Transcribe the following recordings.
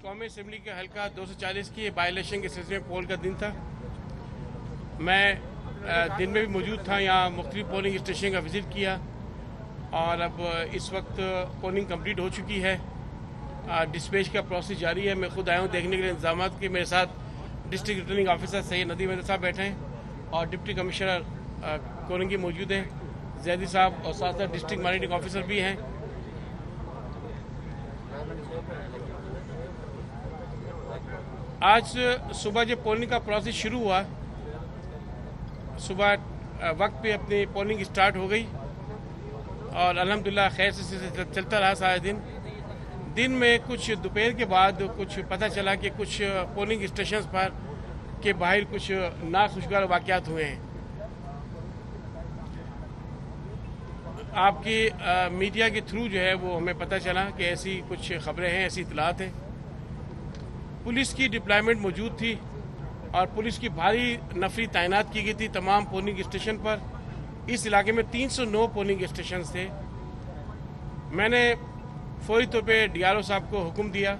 قومی اسمبلی کے حلقہ 240 کی بائی الیکشن کے سلسلے میں پول کا دن تھا. میں دن میں بھی موجود تھا. یہاں مختلف پولنگ اسٹیشن کا وزٹ کیا اور اب اس وقت پولنگ کمپلیٹ ہو چکی ہے. ڈسپیچ کا پروسیس جاری ہے. میں خود آیا ہوں دیکھنے کے لیے انتظامات کے. میرے ساتھ ڈسٹرکٹ ریٹرننگ آفیسر سید ندیم احمد صاحب بیٹھے ہیں اور ڈپٹی کمشنر کولنگی موجود ہیں زیدی صاحب, اور ساتھ ساتھ ڈسٹرکٹ مانیٹرنگ آفیسر بھی ہیں. آج صبح جب پولنگ کا پروسیس شروع ہوا, صبح وقت پہ اپنی پولنگ اسٹارٹ ہو گئی اور الحمدللہ خیر سے چلتا رہا سارے دن. دن میں کچھ دوپہر کے بعد کچھ پتہ چلا کہ کچھ پولنگ اسٹیشنز پر کے باہر کچھ ناخوشگوار واقعات ہوئے ہیں. آپ کی میڈیا کے تھرو جو ہے وہ ہمیں پتہ چلا کہ ایسی کچھ خبریں ہیں, ایسی اطلاعات ہیں. پولیس کی ڈپلائمنٹ موجود تھی اور پولیس کی بھاری نفری تعینات کی گئی تھی تمام پولنگ اسٹیشن پر. اس علاقے میں 309 پولنگ اسٹیشنز تھے. میں نے فوری طور پہ ڈی آر او صاحب کو حکم دیا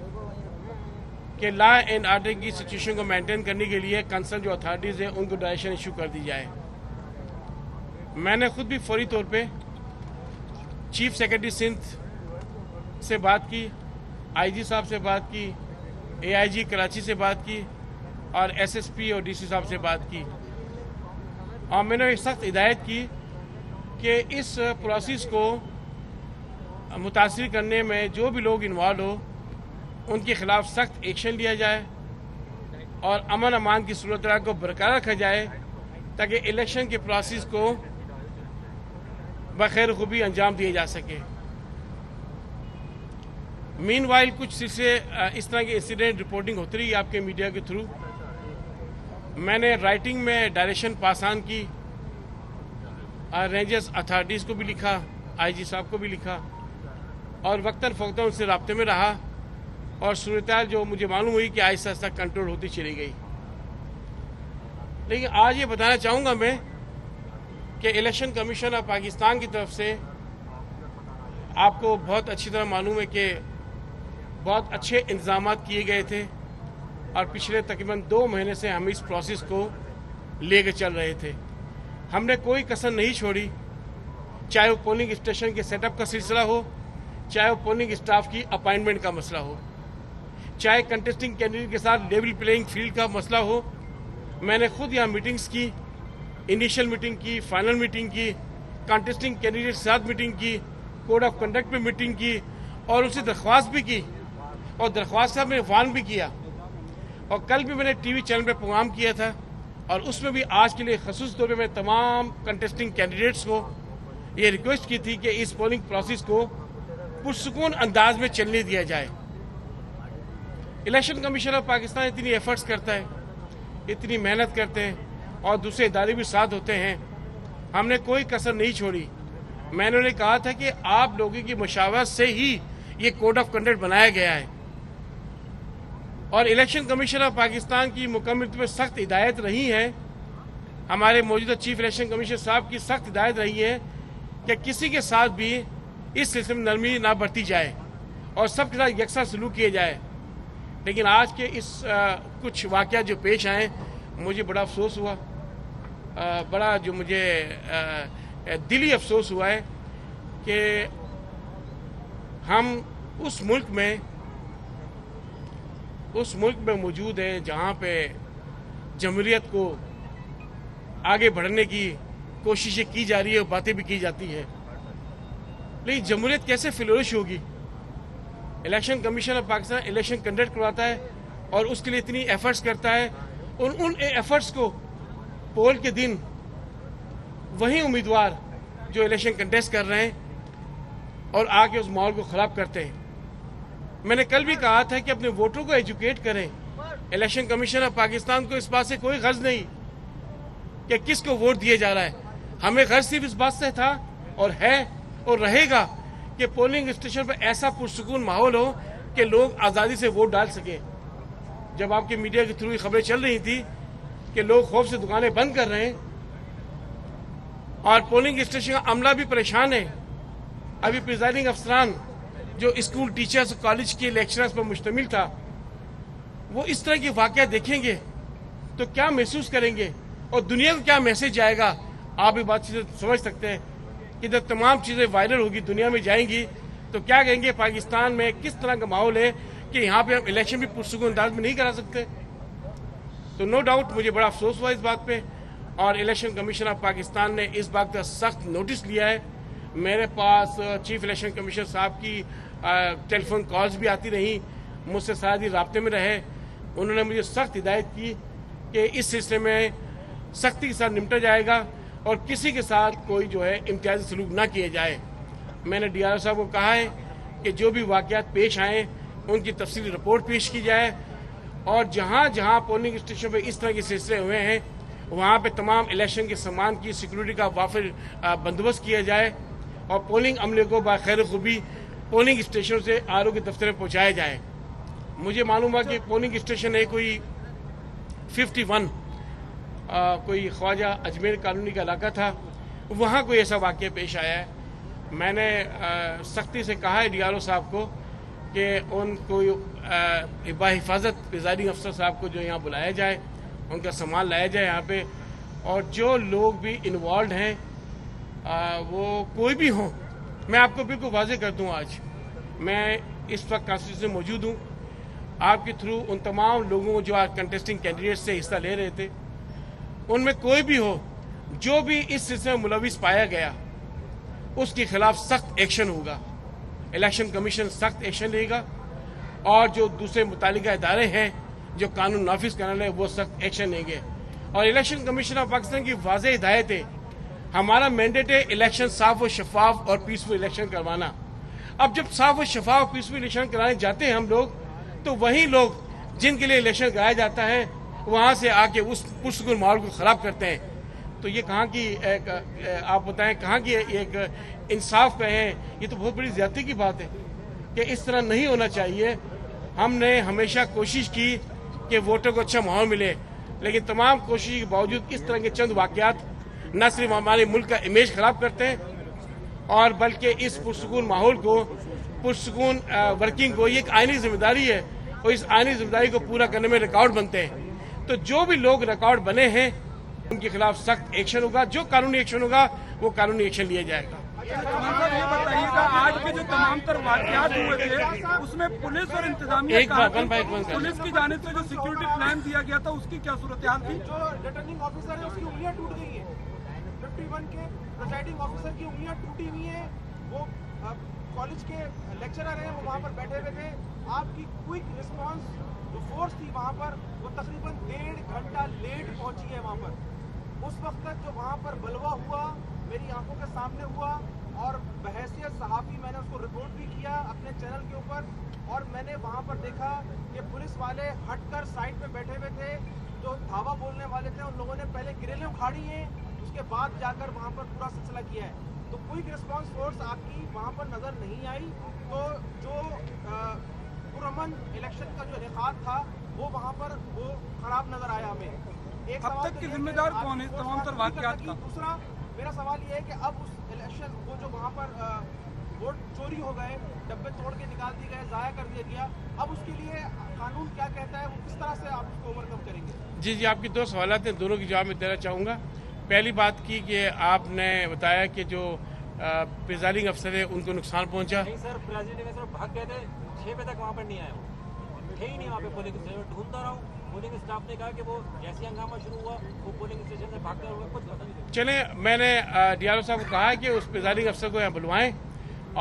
کہ لا اینڈ آرڈر کی سچویشن کو مینٹین کرنے کے لیے کنسرن جو اتھارٹیز ہیں ان کو ڈائریکشن ایشو کر دی جائے. میں نے خود بھی فوری طور پہ چیف سیکرٹری سندھ سے بات کی, آئی جی صاحب سے بات کی, اے آئی جی کراچی سے بات کی اور ایس ایس پی اور ڈی سی صاحب سے بات کی, اور میں نے ایک سخت ہدایت کی کہ اس پروسیس کو متاثر کرنے میں جو بھی لوگ انوالو ہو ان کے خلاف سخت ایکشن لیا جائے اور امن امان کی صورتحال کو برقرار رکھا جائے تاکہ الیکشن کے پروسیس کو بخیر خوبی انجام دیا جا سکے. مین وائل کچھ سلسلے اس طرح کے انسیڈنٹ رپورٹنگ ہوتی رہی آپ کے میڈیا کے تھرو. میں نے رائٹنگ میں ڈائریکشن پاس آن کی, رینجرز اتھارٹیز کو بھی لکھا, آئی جی صاحب کو بھی لکھا اور وقتاً فوقتاً ان سے رابطے میں رہا اور صورتحال جو مجھے معلوم ہوئی کہ آہستہ آہستہ کنٹرول ہوتی چلی گئی. لیکن آج یہ بتانا چاہوں گا میں کہ الیکشن کمیشن آف پاکستان کی طرف سے آپ کو بہت اچھی طرح معلوم ہے کہ بہت اچھے انتظامات کیے گئے تھے اور پچھلے تقریباً 2 مہینے سے ہم اس پروسیس کو لے کے چل رہے تھے. ہم نے کوئی کسر نہیں چھوڑی, چاہے وہ پولنگ اسٹیشن کے سیٹ اپ کا سلسلہ ہو, چاہے وہ پولنگ اسٹاف کی اپائنٹمنٹ کا مسئلہ ہو, چاہے کنٹیسٹنگ کینڈیڈیٹ کے ساتھ لیول پلینگ فیلڈ کا مسئلہ ہو. میں نے خود یہاں میٹنگز کی, انیشل میٹنگ کی, فائنل میٹنگ کی, کنٹیسٹنگ کینڈیڈیٹ کے ساتھ میٹنگ کی, کوڈ آف کنڈکٹ پہ میٹنگ کی اور اسے درخواست بھی کی اور درخواست کا میں نے وان بھی کیا. اور کل بھی میں نے ٹی وی چینل پہ پروگرام کیا تھا اور اس میں بھی آج کے لیے خصوصی طور پہ میں تمام کنٹیسٹنگ کینڈیڈیٹس کو یہ ریکویسٹ کی تھی کہ اس پولنگ پروسیس کو پرسکون انداز میں چلنے دیا جائے. الیکشن کمیشن آف پاکستان اتنی ایفرٹس کرتا ہے, اتنی محنت کرتے ہیں اور دوسرے ادارے بھی ساتھ ہوتے ہیں. ہم نے کوئی کسر نہیں چھوڑی. میں نے انہیں کہا تھا کہ آپ لوگوں کی مشاورت سے ہی یہ کوڈ آف کنڈکٹ بنایا گیا ہے اور الیکشن کمیشن آف پاکستان کی مکمل طور پر سخت ہدایت رہی ہے, ہمارے موجودہ چیف الیکشن کمیشنر صاحب کی سخت ہدایت رہی ہے کہ کسی کے ساتھ بھی اس سلسلے میں نرمی نہ برتی جائے اور سب کے ساتھ یکساں سلوک کیے جائے. لیکن آج کے اس کچھ واقعات جو پیش آئے مجھے بڑا افسوس ہوا, بڑا جو مجھے دلی افسوس ہوا ہے کہ ہم اس ملک میں موجود ہیں جہاں پہ جمہوریت کو آگے بڑھنے کی کوششیں کی جا رہی ہے اور باتیں بھی کی جاتی ہیں, لیکن جمہوریت کیسے فلورش ہوگی؟ Election commission of Pakistan election conduct کرواتا ہے اور اس کے لیے اتنی ایفرٹس کرتا ہے اور ان ایفرٹس کو پول کے دن وہی امیدوار جو الیکشن کنٹیسٹ کر رہے ہیں اور آ کے اس ماحول کو خراب کرتے ہیں. میں نے کل بھی کہا تھا کہ اپنے ووٹروں کو ایجوکیٹ کریں. الیکشن کمیشن آف پاکستان کو اس بات سے کوئی غرض نہیں کہ کس کو ووٹ دیا جا رہا ہے. ہمیں غرض صرف اس بات سے تھا اور ہے اور رہے گا کہ پولنگ اسٹیشن پر ایسا پرسکون ماحول ہو کہ لوگ آزادی سے ووٹ ڈال سکیں. جب آپ کے میڈیا کے تھرو یہ خبریں چل رہی تھی کہ لوگ خوف سے دکانیں بند کر رہے ہیں اور پولنگ اسٹیشن کا عملہ بھی پریشان ہے, ابھی پریزائڈنگ افسران جو اسکول ٹیچرز کالج کے لیکچررز پر مشتمل تھا وہ اس طرح کے واقعات دیکھیں گے تو کیا محسوس کریں گے اور دنیا کو کیا میسج جائے گا. آپ یہ بات چیزیں سمجھ سکتے ہیں کہ جب تمام چیزیں وائرل ہوگی دنیا میں جائیں گی تو کیا کہیں گے پاکستان میں کس طرح کا ماحول ہے کہ یہاں پہ ہم الیکشن بھی پرسکون انداز میں نہیں کرا سکتے. تو نو ڈاؤٹ مجھے بڑا افسوس ہوا اس بات پہ اور الیکشن کمیشن آف پاکستان نے اس بات کا سخت نوٹس لیا ہے. میرے پاس چیف الیکشن کمیشنر صاحب کی ٹیلی فون کالز بھی آتی رہیں, مجھ سے سارا دن رابطے میں رہے. انہوں نے مجھے سخت ہدایت کی کہ اس سلسلے میں سختی کے ساتھ نمٹا جائے گا اور کسی کے ساتھ کوئی جو ہے امتیازی سلوک نہ کیے جائے. میں نے ڈی آر او صاحب کو کہا ہے کہ جو بھی واقعات پیش آئیں ان کی تفصیلی رپورٹ پیش کی جائے اور جہاں جہاں پولنگ اسٹیشن پہ اس طرح کے سلسلے ہوئے ہیں وہاں پہ تمام الیکشن کے سامان کی سیکورٹی کا وافر بندوبست کیا جائے اور پولنگ عملے کو بخیر خوبی پولنگ اسٹیشن سے آر او کے دفتر میں پہنچایا جائے. مجھے معلوم ہوا کہ پولنگ اسٹیشن ہے کوئی 51 کوئی خواجہ اجمیر کالونی کا علاقہ تھا, وہاں کوئی ایسا واقعہ پیش آیا ہے. میں نے سختی سے کہا ہے ڈی آر او صاحب کو کہ ان کو بحفاظت پریزائڈنگ افسر صاحب کو جو یہاں بلایا جائے, ان کا سامان لایا جائے یہاں پہ, اور جو لوگ بھی انوالوڈ ہیں وہ کوئی بھی ہوں. میں آپ کو بالکل واضح کر دوں, آج میں اس وقت کانسٹیٹیوشن میں موجود ہوں. آپ کے تھرو ان تمام لوگوں جو آج کنٹیسٹنگ کینڈیڈیٹ سے حصہ لے رہے تھے ان میں کوئی بھی ہو جو بھی اس سلسلے میں ملوث پایا گیا اس کے خلاف سخت ایکشن ہوگا. الیکشن کمیشن سخت ایکشن لے گا اور جو دوسرے متعلقہ ادارے ہیں جو قانون نافذ کرنے والے وہ سخت ایکشن لیں گے. اور الیکشن کمیشن آف پاکستان کی واضح ہدایت ہے, ہمارا مینڈیٹ ہے الیکشن صاف و شفاف اور پیسفل الیکشن کروانا. اب جب صاف و شفاف اور پیسفل الیکشن کرانے جاتے ہیں ہم لوگ تو وہی لوگ جن کے لیے الیکشن کرایا جاتا ہے وہاں سے آ کے اس پرسکون ماحول کو خراب کرتے ہیں. تو یہ کہاں کی آپ بتائیں کہاں کی ایک انصاف پہ ہے؟ یہ تو بہت بڑی زیادتی کی بات ہے کہ اس طرح نہیں ہونا چاہیے. ہم نے ہمیشہ کوشش کی کہ ووٹر کو اچھا ماحول ملے, لیکن تمام کوشش کے باوجود اس طرح کے چند واقعات نہ صرف ہمارے ملک کا امیج خراب کرتے ہیں اور بلکہ اس پرسکون ماحول کو پرسکون ورکنگ کو یہ ایک آئینی ذمہ داری ہے اور اس آئینی ذمہ داری کو پورا کرنے میں ریکارڈ بنتے ہیں. تو جو بھی لوگ ریکارڈ بنے ہیں ان کے خلاف سخت ایکشن ہوگا, جو قانونی ایکشن ہوگا وہ قانونی ایکشن لیا جائے گا. یہ بتائیے گا آج کے جو تمام تر واقعات ہوئے تھے اس میں پولیس اور انتظامیہ پولیس کی جانب سے جو سیکورٹی پلان دیا گیا تھا اس کی کیا صورتحال تھی؟ جو ریٹرننگ آفیسر ہے اس کی انگلیاں ٹوٹ گئی ہیں, 51 کے پریزائڈنگ آفیسر کی انگلیاں ٹوٹی ہوئی ہیں. وہ کالج کے لیکچرر ہیں, وہ وہاں پر بیٹھے ہوئے تھے. آپ کی کوئک رسپانس جو فورس تھی وہاں پر وہ تقریباً 1.5 گھنٹہ لیٹ پہنچی ہے وہاں پر. اس وقت تک جو وہاں پر بلوا ہوا میری آنکھوں کے سامنے ہوا اور بحیثیت صحافی میں نے اس کو رپورٹ بھی کیا اپنے چینل کے اوپر. اور میں نے وہاں پر دیکھا کہ پولیس والے ہٹ کر سائڈ پہ بیٹھے ہوئے تھے, جو دھاوا بولنے والے تھے ان لوگوں نے پہلے گریلیں اکھاڑی ہیں, اس کے بعد جا کر وہاں پر پورا سلسلہ کیا ہے. تو کوئی رسپانس فورس آپ کی وہاں پر نظر نہیں آئی. تو جو پرامن الیکشن کا جو انعقاد تھا وہ وہاں پر وہ خراب نظر آیا ہمیں. ایک اب تک کے ذمہ دار کون ہے تمام تر واقعات کا؟ دوسرا میرا سوال یہ ہے کہ اب اس الیکشن وہ جو وہاں پر ووٹ چوری ہو گئے, ڈبے توڑ کے نکال دیے گئے, ضائع کر دیا گیا, اب اس کے لیے قانون کیا کہتا ہے, وہ کس طرح سے آپ اس کو اوور کم کریں گے؟ جی آپ کی دو سوالات ہیں, دونوں کی جواب میں دینا چاہوں گا. پہلی بات کی کہ آپ نے بتایا کہ جو پریزائڈنگ افسر ہے ان کو نقصان پہنچا. نہیں سر, پریزیڈنٹ صرف بھاگ گئے تھے, 6 بجے تک وہاں پر نہیں آئے, وہ تھے ہی نہیں وہاں پہ. پولنگ اسٹیشن ڈھونڈتا رہا ہوں, پولنگ اسٹاف نے کہا کہ وہ جیسے ہنگامہ شروع ہوا وہ پولنگ اسٹیشن سے بھاگتے ہوئے کچھ پتہ نہیں. چلیں, میں نے ڈی آر او صاحب کو کہا کہ اس پریزائڈنگ افسر کو یہاں بلوائیں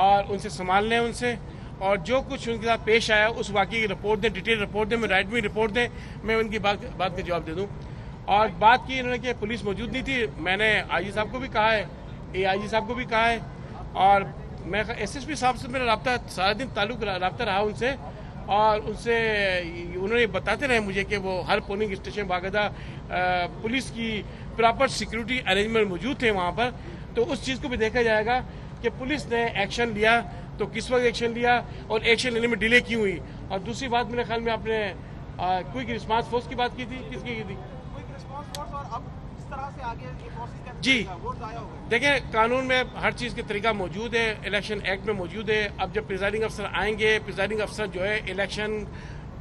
اور ان سے سنبھال لیں ان سے, اور جو کچھ ان کے ساتھ پیش آیا اس واقعے کی رپورٹ دیں, ڈیٹیل رپورٹ دیں, میں رائٹ میں رپورٹ دیں, میں ان کی بات کا جواب دے دوں. اور بات کی انہوں نے کہ پولیس موجود نہیں تھی, میں نے آئی جی صاحب کو بھی کہا ہے, اے آئی جی صاحب کو بھی کہا ہے, اور میں ایس ایس پی صاحب سے میرا رابطہ سارا دن رابطہ رہا ان سے, اور ان سے انہوں نے بتاتے رہے مجھے کہ وہ ہر پولنگ اسٹیشن باقاعدہ پولیس کی پراپر سیکورٹی ارینجمنٹ موجود تھے وہاں پر. تو اس چیز کو بھی دیکھا جائے گا کہ پولیس نے ایکشن لیا تو کس وقت ایکشن لیا اور ایکشن لینے میں ڈیلے کیوں ہوئی. اور دوسری بات میرے خیال میں آپ نے کوئک رسپانس فورس کی بات کی تھی, کس کی تھی؟ جی دیکھیں, قانون میں ہر چیز کے طریقہ موجود ہے, الیکشن ایکٹ میں موجود ہے. اب جب پریزائڈنگ افسر آئیں گے, پریزائڈنگ افسر جو ہے الیکشن